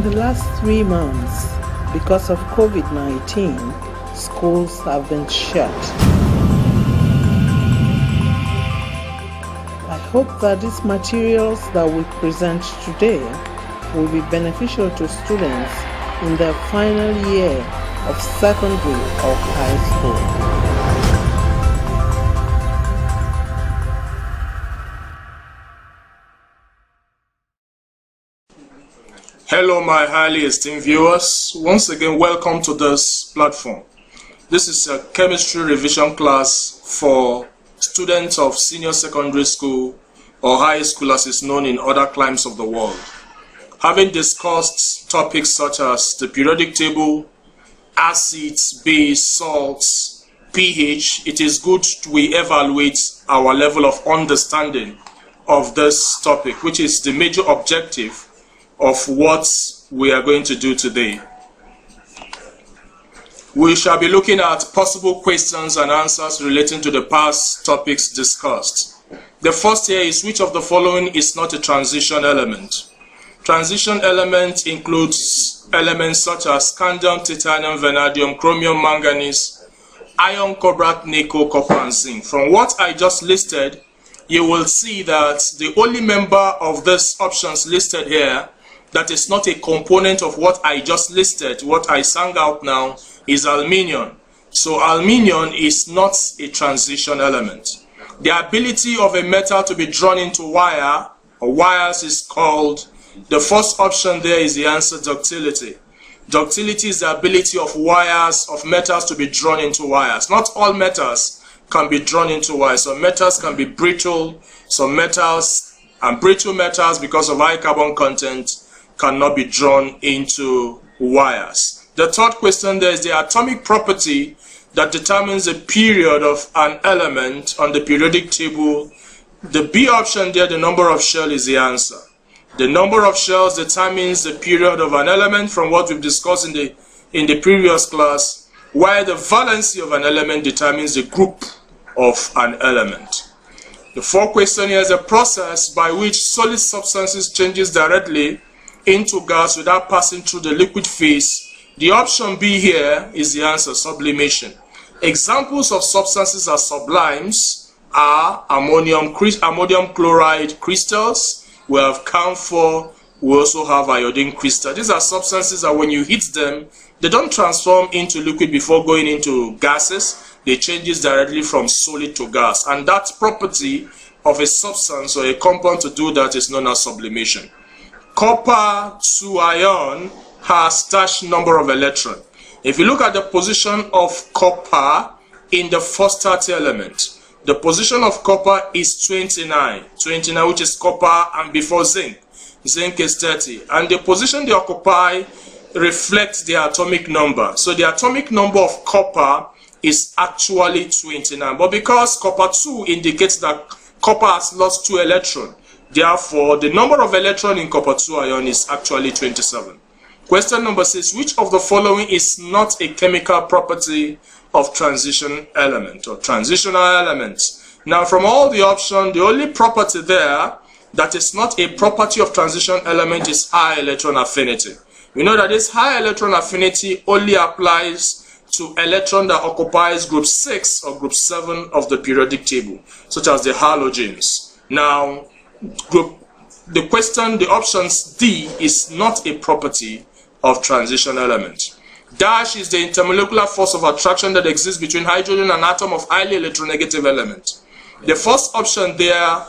the last 3 months, because of COVID-19, schools have been shut. I hope that these materials that we present today will be beneficial to students in their final year of secondary or high school. Hello my highly esteemed viewers, once again welcome to this platform. This is a chemistry revision class for students of senior secondary school or high school as is known in other climes of the world. Having discussed topics such as the periodic table, acids, base, salts, pH, it is good we evaluate our level of understanding of this topic, which is the major objective of what we are going to do today. We shall be looking at possible questions and answers relating to the past topics discussed. The first here is, which of the following is not a transition element? Transition element includes elements such as scandium, titanium, vanadium, chromium, manganese, iron, cobalt, nickel, copper, and zinc. From what I just listed, you will see that the only member of these options listed here that is not a component of what I just listed, what I sang out now, is aluminium. So aluminium is not a transition element. The ability of a metal to be drawn into wire or wires is called, the first option there is the answer, ductility. Ductility is the ability of wires, of metals to be drawn into wires. Not all metals can be drawn into wires. Some metals can be brittle, some metals and brittle metals, because of high carbon content, cannot be drawn into wires. The third question there is the atomic property that determines the period of an element on the periodic table. The B option there, the number of shells, is the answer. The number of shells determines the period of an element from what we've discussed in the previous class, while the valency of an element determines the group of an element. The fourth question here is a process by which solid substances changes directly into gas without passing through the liquid phase. The option B here is the answer, sublimation. Examples of substances as sublimes are ammonium chloride crystals. We have camphor. We also have iodine crystal. These are substances that when you heat them, they don't transform into liquid before going into gases. They change directly from solid to gas. And that property of a substance or a compound to do that is known as sublimation. Copper 2 ion has dash number of electrons. If you look at the position of copper in the first 30 element, the position of copper is 29, which is copper, and before zinc is 30, and the position they occupy reflects their atomic number. So the atomic number of copper is actually 29, but because copper 2 indicates that copper has lost 2 electrons, therefore the number of electrons in copper 2 ion is actually 27. Question number 6, which of the following is not a chemical property of transition element or transitional elements? Now, from all the options, the only property there that is not a property of transition element is high electron affinity. We know that this high electron affinity only applies to electron that occupies group 6 or group 7 of the periodic table, such as the halogens. Now, the options D is not a property of transition element. Dash is the intermolecular force of attraction that exists between hydrogen and atom of highly electronegative element. The first option there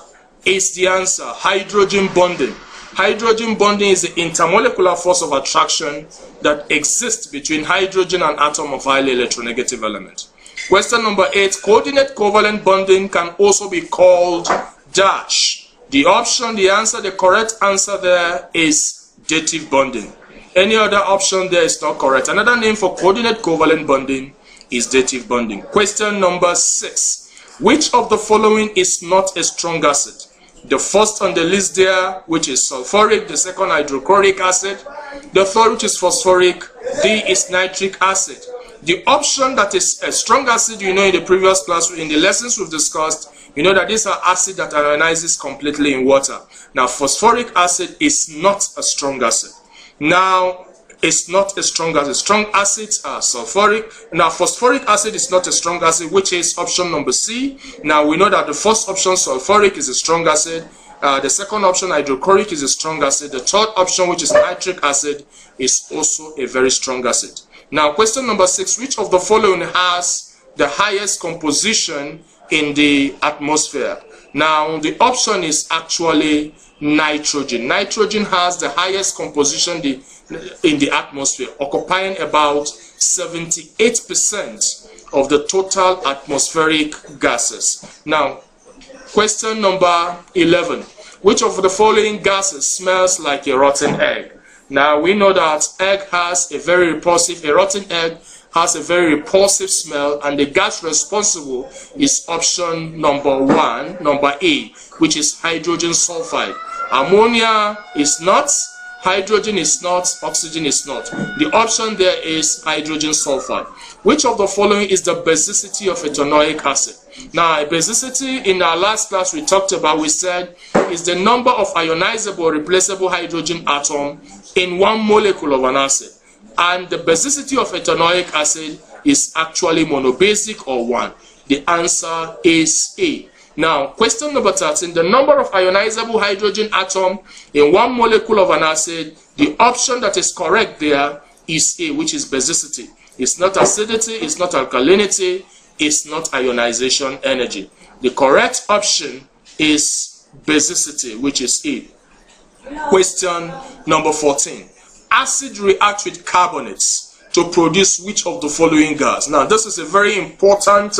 is the answer, hydrogen bonding. Hydrogen bonding is the intermolecular force of attraction that exists between hydrogen and atom of highly electronegative element. Question number 8, coordinate covalent bonding can also be called dash. The answer, the correct answer there is dative bonding. Any other option there is not correct. Another name for coordinate covalent bonding is dative bonding. Question number 6. Which of the following is not a strong acid? The first on the list there, which is sulfuric, the second hydrochloric acid, the third, which is phosphoric, D is nitric acid. The option that is a strong acid, you know, in the previous class, in the lessons we've discussed, you know that these are acid that ionizes completely in water. Now, phosphoric acid is not a strong acid. Now, it's not as strong as a strong acids are sulfuric. Now, phosphoric acid is not a strong acid, which is option number C. Now, we know that the first option, sulfuric, is a strong acid. The second option, hydrochloric, is a strong acid. The third option, which is nitric acid, is also a very strong acid. Now, question number 6, which of the following has the highest composition in the atmosphere? Now, the option is actually nitrogen. Nitrogen has the highest composition in the atmosphere, occupying about 78% of the total atmospheric gases. Now, question number 11. Which of the following gases smells like a rotten egg? Now, we know that egg has a very repulsive, a rotten egg has a very repulsive smell, and the gas responsible is option number 1, number A, which is hydrogen sulfide. Ammonia is not, hydrogen is not, oxygen is not. The option there is hydrogen sulfide. Which of the following is the basicity of ethanoic acid? Now, basicity, in our last class we talked about, we said is the number of ionizable replaceable hydrogen atom in one molecule of an acid. And the basicity of ethanoic acid is actually monobasic, or 1. The answer is A. Now, question number 13, the number of ionizable hydrogen atom in one molecule of an acid, the option that is correct there is A, which is basicity. It's not acidity, it's not alkalinity, it's not ionization energy. The correct option is basicity, which is A. Question number 14. Acid reacts with carbonates to produce which of the following gas? Now, this is a very important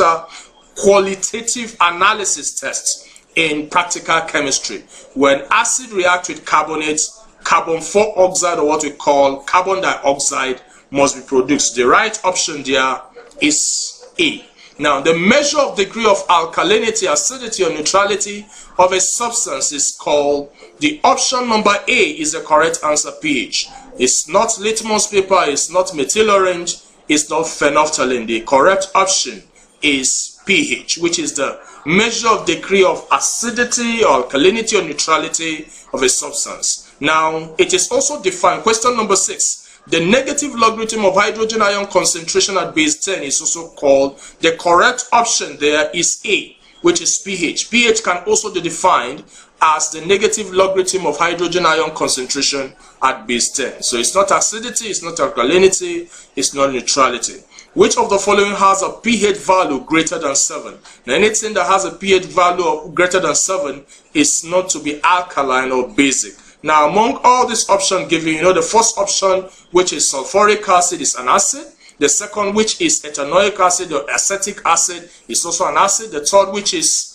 qualitative analysis test in practical chemistry. When acid reacts with carbonates, carbon 4 oxide, or what we call carbon dioxide, must be produced. The right option there is A. Now, the measure of degree of alkalinity, acidity, or neutrality of a substance is called, the option number A is the correct answer, pH. It's not litmus paper, it's not methyl orange, it's not phenolphthalein. The correct option is pH, which is the measure of degree of acidity or alkalinity or neutrality of a substance. Now, it is also defined, question number 6, the negative logarithm of hydrogen ion concentration at base 10 is also called, the correct option there is A, which is pH. pH can also be defined as the negative logarithm of hydrogen ion concentration at base 10. So it's not acidity, it's not alkalinity, it's not neutrality. Which of the following has a pH value greater than 7? Now, anything that has a pH value of greater than 7 is not to be alkaline or basic. Now, among all these options given, you know, the first option, which is sulfuric acid, is an acid. The second, which is ethanoic acid or acetic acid, is also an acid. The third, which is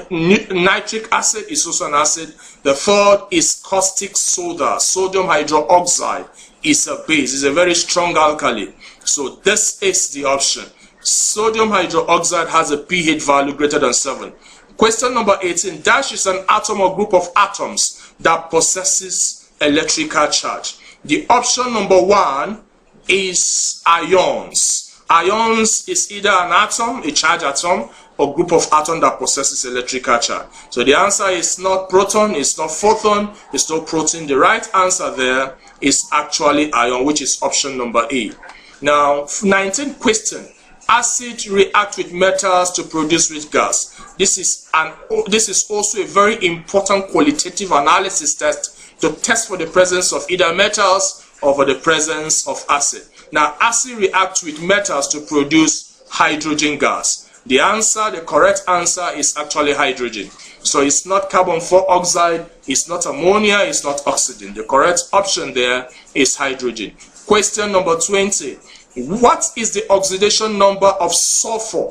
nitric acid, is also an acid. The third is caustic soda, sodium hydroxide, is a base, is a very strong alkali. So this is the option. Sodium hydroxide has a pH value greater than 7. Question number 18. Dash is an atom or group of atoms that possesses electrical charge. The option number 1 is ions. Ions is either an atom, a charged atom, or group of atoms that possesses electrical charge. So the answer is not proton, it's not photon, it's not protein. The right answer there is actually ion, which is option number A. Now, 19th question. Acid react with metals to produce which gas? This is also a very important qualitative analysis test to test for the presence of either metals or for the presence of acid. Now, acid reacts with metals to produce hydrogen gas. The answer, the correct answer, is actually hydrogen. So it's not carbon 4 oxide, it's not ammonia, it's not oxygen. The correct option there is hydrogen. Question number 20. What is the oxidation number of sulfur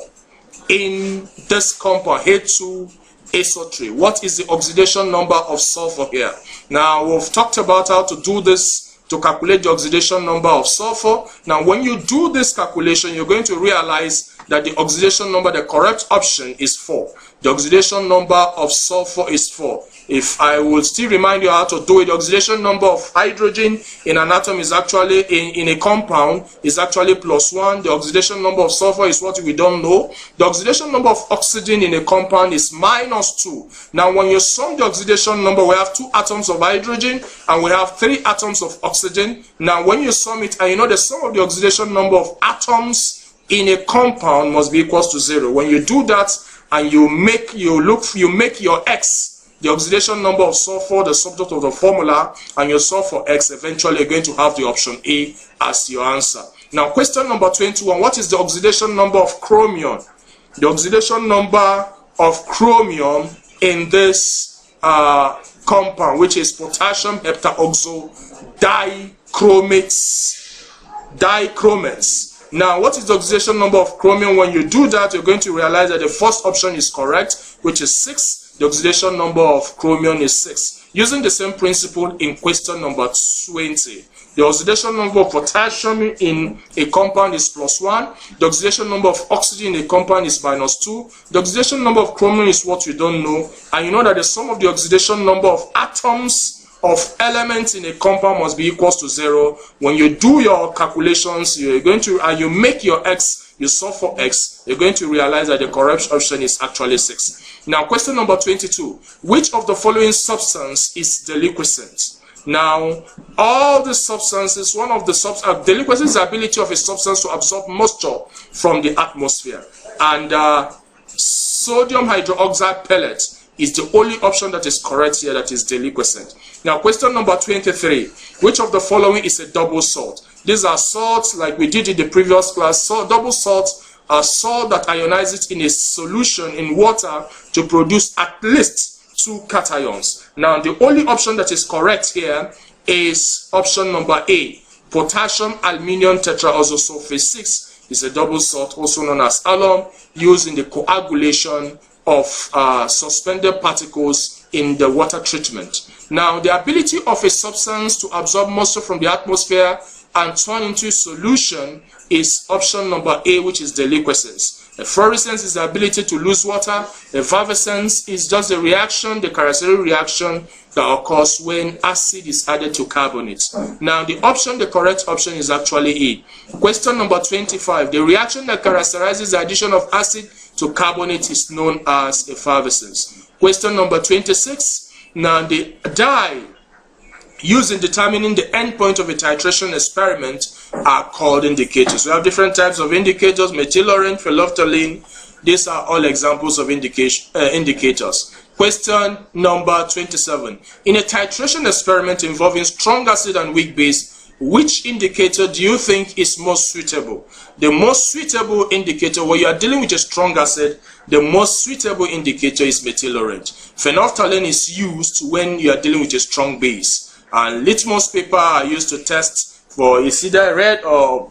in this compound, H2SO3? What is the oxidation number of sulfur here? Now, we've talked about how to do this to calculate the oxidation number of sulfur. Now, when you do this calculation, you're going to realize that the oxidation number, the correct option, is 4. The oxidation number of sulfur is 4. If I will still remind you how to do it, the oxidation number of hydrogen in an atom is actually, in a compound, is actually +1. The oxidation number of sulfur is what we don't know. The oxidation number of oxygen in a compound is -2. Now, when you sum the oxidation number, we have 2 atoms of hydrogen and we have 3 atoms of oxygen. Now, when you sum it, and you know the sum of the oxidation number of atoms in a compound must be equals to 0. When you do that and you make your X the oxidation number of sulfur, the subject of the formula, and you solve for X, eventually you're going to have the option A as your answer. Now, question number 21, what is the oxidation number of chromium? The oxidation number of chromium in this compound, which is potassium heptaoxo dichromates. Now, what is the oxidation number of chromium? When you do that, you're going to realize that the first option is correct, which is 6. The oxidation number of chromium is 6. Using the same principle in question number 20, the oxidation number of potassium in a compound is +1. The oxidation number of oxygen in a compound is -2. The oxidation number of chromium is what you don't know. And you know that the sum of the oxidation number of atoms of elements in a compound must be equals to 0. When you do your calculations, you're going to, and you make your X, you solve for X, you're going to realize that the correct option is actually 6. Now, question number 22. Which of the following substance is deliquescent? Now, all the substances, one of the deliquescence is the ability of a substance to absorb moisture from the atmosphere. And sodium hydroxide pellet is the only option that is correct here, that is deliquescent. Now, question number 23. Which of the following is a double salt? These are salts like we did in the previous class. So double salts are salt that ionizes in a solution in water to produce at least 2 cations. Now, the only option that is correct here is option number A. Potassium aluminium tetraoxosulfate 6 is a double salt, also known as alum, used in the coagulation of suspended particles in the water treatment. Now, the ability of a substance to absorb moisture from the atmosphere and turn into solution is option number A, which is deliquescence. Efflorescence is the ability to lose water. Effervescence is just the reaction, the characteristic reaction that occurs when acid is added to carbonate. Now, the correct option is actually A. Question number 25. The reaction that characterizes the addition of acid to carbonate is known as effervescence. Question number 26. Now, the dye used in determining the endpoint of a titration experiment are called indicators. We have different types of indicators: methyl orange, phenolphthalein. These are all examples of indicators. Question number 27. In a titration experiment involving strong acid and weak base, which indicator do you think is most suitable? The most suitable indicator, when you are dealing with a strong acid, the most suitable indicator is methyl orange. Phenolphthalein is used when you are dealing with a strong base. And litmus paper are used to test for it's either red or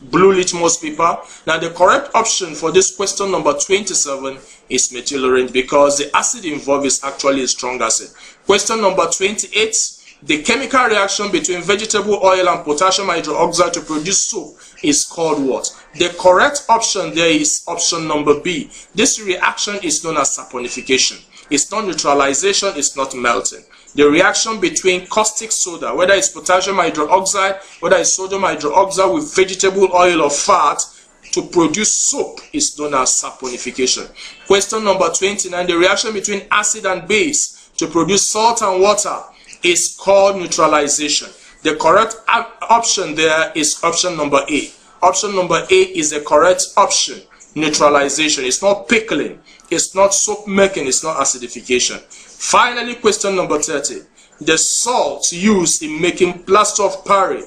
blue litmus paper. Now, the correct option for this question number 27 is methyl orange, because the acid involved is actually a strong acid. Question number 28. The chemical reaction between vegetable oil and potassium hydroxide to produce soap is called what? The correct option there is option number B. This reaction is known as saponification. It's not neutralization, it's not melting. The reaction between caustic soda, whether it's potassium hydroxide, whether it's sodium hydroxide with vegetable oil or fat to produce soap, is known as saponification. Question number 29. The reaction between acid and base to produce salt and water is called neutralization. The correct option there is option number A. Option number A is the correct option. Neutralization. It's not pickling. It's not soap making. It's not acidification. Finally, question number 30. The salt used in making plaster of Paris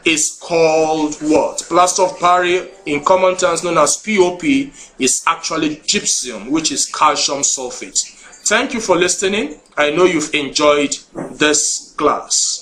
is called what? Plaster of Paris, in common terms known as POP, is actually gypsum, which is calcium sulfate. Thank you for listening. I know you've enjoyed this class.